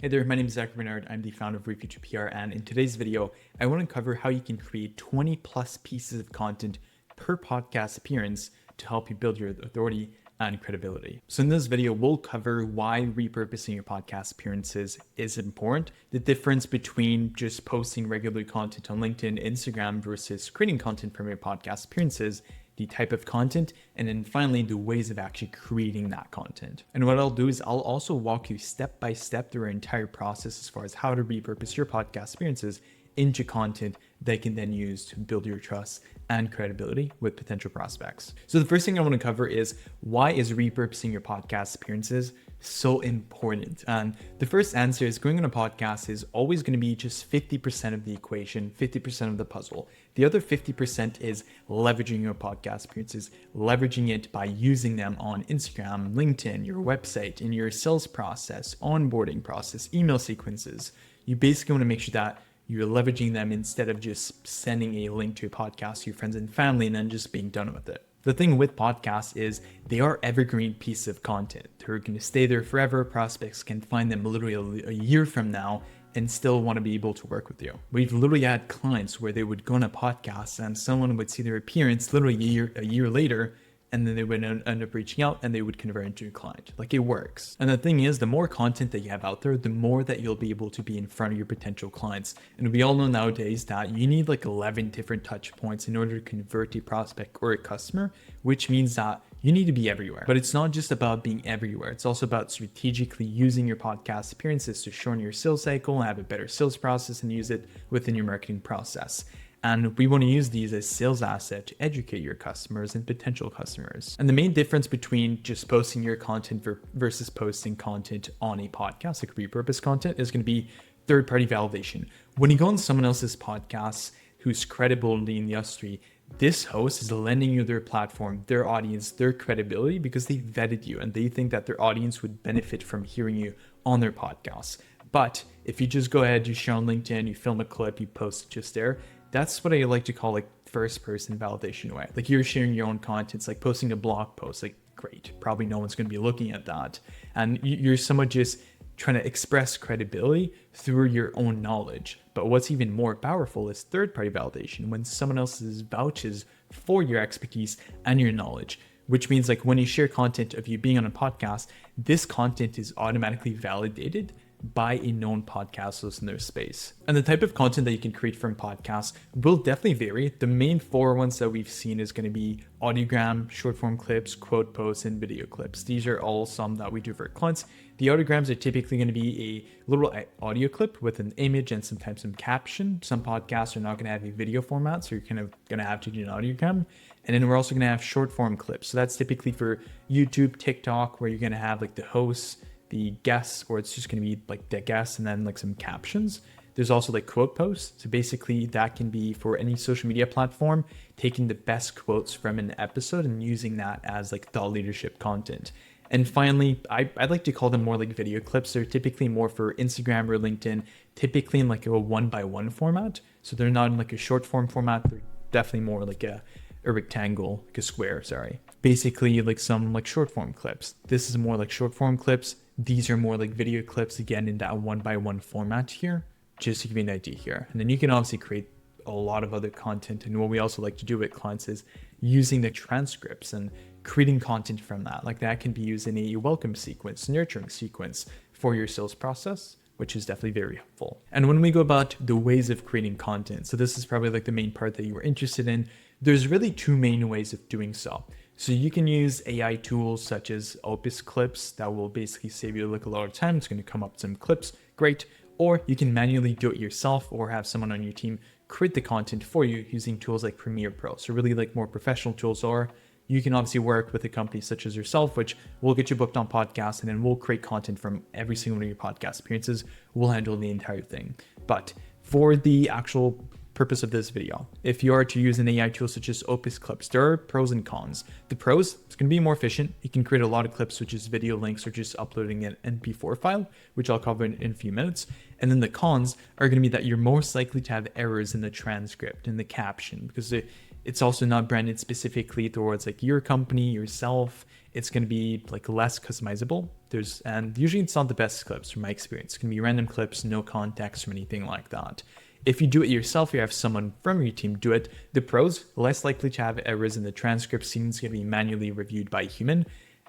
Hey there, my name is Zach Bernard. I'm the founder of Future PR, and in today's video, I want to cover how you can create 20 plus pieces of content per podcast appearance to help you build your authority and credibility. So in this video, we'll cover why repurposing your podcast appearances is important, the difference between just posting regular content on LinkedIn, Instagram versus creating content from your podcast appearances, the type of content, and then finally the ways of actually creating that content. And what I'll do is I'll also walk you step by step through our entire process as far as how to repurpose your podcast appearances into content that you can then use to build your trust and credibility with potential prospects. So the first thing I want to cover is why is repurposing your podcast appearances so important? And the first answer is going on a podcast is always going to be just 50% of the equation, 50% of the puzzle. The other 50% is leveraging your podcast appearances, leveraging it by using them on Instagram, LinkedIn, your website, in your sales process, onboarding process, email sequences. You basically want to make sure that you're leveraging them instead of just sending a link to a podcast to your friends and family and then just being done with it. The thing with podcasts is they are evergreen pieces of content. They're going to stay there forever. Prospects can find them literally a year from now and still want to be able to work with you. We've literally had clients where they would go on a podcast and someone would see their appearance literally a year later, and then they would end up reaching out and they would convert into a client. Like, it works. And the thing is, the more content that you have out there, the more that you'll be able to be in front of your potential clients. And we all know nowadays that you need like 11 different touch points in order to convert a prospect or a customer, which means that you need to be everywhere. But it's not just about being everywhere. It's also about strategically using your podcast appearances to shorten your sales cycle and have a better sales process and use it within your marketing process. And we want to use these as sales asset to educate your customers and potential customers. And the main difference between just posting your content versus posting content on a podcast, like repurposed content, is going to be third-party validation. When you go on someone else's podcast who's credible in the industry, this host is lending you their platform, their audience, their credibility because they vetted you and they think that their audience would benefit from hearing you on their podcast. But if you just go ahead, you share on LinkedIn, you film a clip, you post it just there, that's what I like to call like first person validation way. Like, you're sharing your own content. It's like posting a blog post. Like, great, probably no one's going to be looking at that. And you're somewhat just trying to express credibility through your own knowledge. But what's even more powerful is third party validation, when someone else vouches for your expertise and your knowledge. Which means like when you share content of you being on a podcast, this content is automatically validated by a known podcast listener space. And the type of content that you can create from podcasts will definitely vary. The main four ones that we've seen is going to be audiogram, short form clips, quote posts, and video clips. These are all some that we do for clients. The audiograms are typically going to be a little audio clip with an image and sometimes some caption. Some podcasts are not going to have a video format, so you're kind of going to have to do an audiogram. And then we're also going to have short form clips. So that's typically for YouTube, TikTok, where you're going to have like the hosts, the guests, or it's just going to be like the guests and then like some captions. There's also like quote posts. So basically that can be for any social media platform, taking the best quotes from an episode and using that as like thought leadership content. And finally, I'd like to call them more like video clips. They're typically more for Instagram or LinkedIn, typically in like a 1x1 format. So they're not in like a short form format. They're definitely more like a rectangle, like a square, sorry. Basically like some like short form clips. This is more like short form clips. These are more like video clips, again, in that 1x1 format here, just to give you an idea here. And then you can obviously create a lot of other content. And what we also like to do with clients is using the transcripts and creating content from that. Like, that can be used in a welcome sequence, nurturing sequence for your sales process, which is definitely very helpful. And when we go about the ways of creating content, so this is probably like the main part that you were interested in, there's really two main ways of doing so. So you can use AI tools such as Opus Clips that will basically save you like a lot of time. It's going to come up with some clips, great. Or you can manually do it yourself or have someone on your team create the content for you using tools like Premiere Pro. So really like more professional tools, or you can obviously work with a company such as yourself, which will get you booked on podcasts, and then we'll create content from every single one of your podcast appearances. We'll handle the entire thing. But for the actual purpose of this video, if you are to use an AI tool such as Opus Clips, there are pros and cons. The pros, it's going to be more efficient. You can create a lot of clips, which is video links or just uploading an MP4 file, which I'll cover in a few minutes. And then the cons are going to be that you're most likely to have errors in the transcript, in the caption, because It's also not branded specifically towards like your company, yourself. It's going to be like less customizable. And usually it's not the best clips from my experience. It's going to be random clips, no context or anything like that. If you do it yourself, you have someone from your team do it. The pros, less likely to have errors in the transcript. Scenes going to be manually reviewed by a human.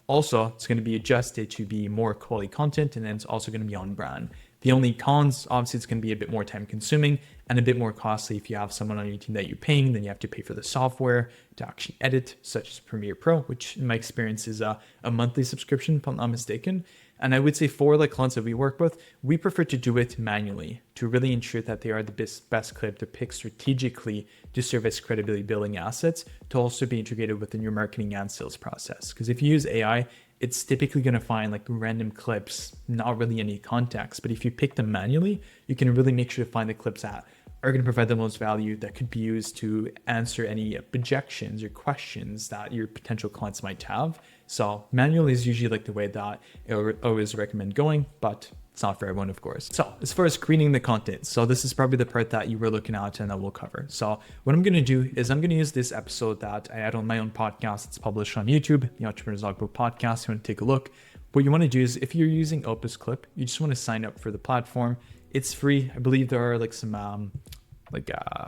Also, it's going to be adjusted to be more quality content, and then it's also going to be on brand. The only cons, obviously, it's going to be a bit more time consuming and a bit more costly. If you have someone on your team that you're paying, then you have to pay for the software to actually edit, such as Premiere Pro, which in my experience is a monthly subscription, if I'm not mistaken. And I would say for like clients that we work with, we prefer to do it manually to really ensure that they are the best clip to pick strategically to serve as credibility building assets, to also be integrated within your marketing and sales process. Because if you use AI, it's typically going to find like random clips, not really any context. But if you pick them manually, you can really make sure to find the clips that are going to provide the most value, that could be used to answer any objections or questions that your potential clients might have. So manual is usually like the way that I always recommend going, but it's not for everyone, of course. So as far as creating the content, so this is probably the part that you were looking at and that we'll cover. So what I'm going to do is I'm going to use this episode that I had on my own podcast. It's published on YouTube, the Entrepreneur's Logbook podcast. You want to take a look. What you want to do is if you're using Opus Clip, you just want to sign up for the platform. It's free. I believe there are like some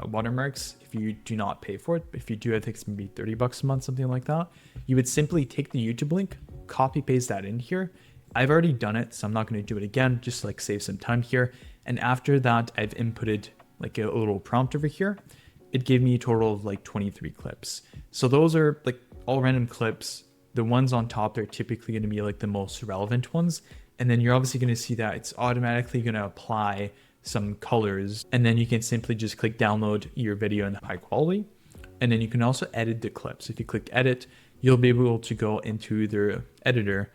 watermarks if you do not pay for it. If you do, I think it's maybe $30 a month, something like that. You would simply take the YouTube link, copy paste that in here. I've already done it, so I'm not going to do it again, just like save some time here. And after that, I've inputted like a little prompt over here. It gave me a total of like 23 clips. So those are like all random clips. The ones on top are typically going to be like the most relevant ones. And then you're obviously going to see that it's automatically going to apply some colors. And then you can simply just click download your video in high quality. And then you can also edit the clips. If you click edit, you'll be able to go into the editor.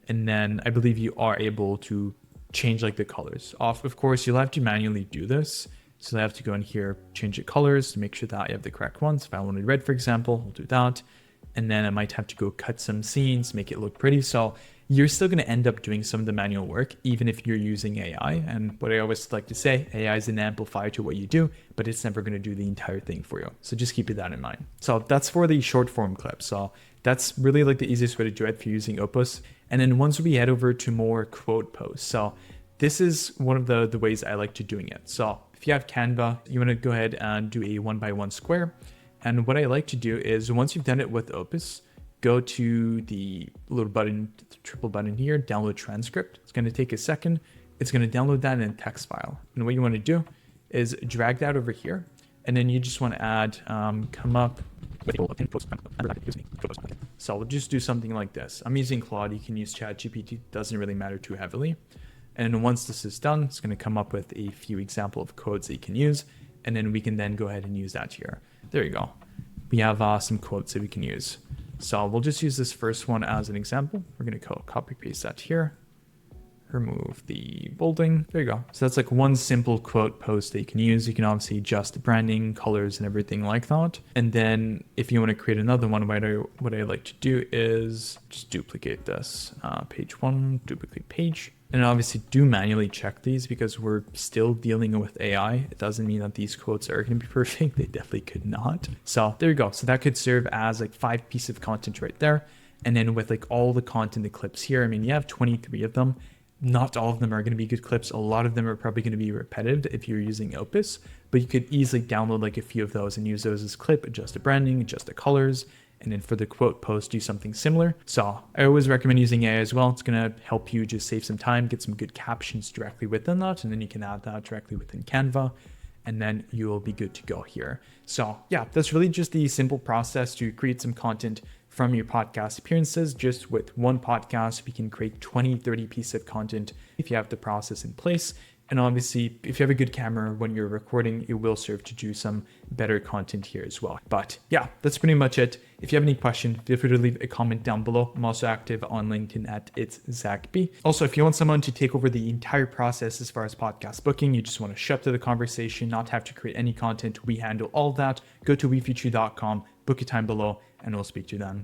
And then I believe you are able to change like the colors off. Of course, you'll have to manually do this. So I have to go in here, change the colors to make sure that I have the correct ones. If I wanted red, for example, I'll do that. And then I might have to go cut some scenes, make it look pretty. So you're still going to end up doing some of the manual work, even if you're using AI. And what I always like to say, AI is an amplifier to what you do, but it's never going to do the entire thing for you. So just keep that in mind. So that's for the short form clip. So that's really like the easiest way to do it if you're using Opus. And then once we head over to more quote posts. So this is one of the ways I like to doing it. So if you have Canva, you want to go ahead and do a 1x1 square. And what I like to do is once you've done it with Opus, go to the little button, the triple button here, download transcript. It's going to take a second. It's going to download that in a text file. And what you want to do is drag that over here. And then you just want to add come up. So we'll just do something like this. I'm using Claude. You can use ChatGPT. It doesn't really matter too heavily. And once this is done, it's going to come up with a few example of codes that you can use. And then we can then go ahead and use that here. There you go. We have some quotes that we can use. So we'll just use this first one as an example. We're going to copy paste that here. Remove the bolding. There you go. So that's like one simple quote post that you can use. You can obviously adjust the branding, colors, and everything like that. And then if you want to create another one, what I like to do is just duplicate this. Page one, duplicate page. And obviously do manually check these because we're still dealing with AI. It doesn't mean that these quotes are going to be perfect. They definitely could not. So there you go. So that could serve as like 5 pieces of content right there. And then with like all the content, the clips here, I mean, you have 23 of them. Not all of them are going to be good clips. A lot of them are probably going to be repetitive if you're using Opus, but you could easily download like a few of those and use those as clip, adjust the branding, adjust the colors, and then for the quote post, do something similar. So I always recommend using AI as well. It's going to help you just save some time, get some good captions directly within that, and then you can add that directly within Canva, and then you will be good to go here. So yeah, that's really just the simple process to create some content from your podcast appearances. Just with one podcast, we can create 20, 30 pieces of content if you have the process in place. And obviously, if you have a good camera when you're recording, it will serve to do some better content here as well. But yeah, that's pretty much it. If you have any questions, feel free to leave a comment down below. I'm also active on LinkedIn at @itszachb. Also, if you want someone to take over the entire process as far as podcast booking, you just want to show up to the conversation, not have to create any content, we handle all of that. Go to wefuture.com, book a time below, and we'll speak to you then.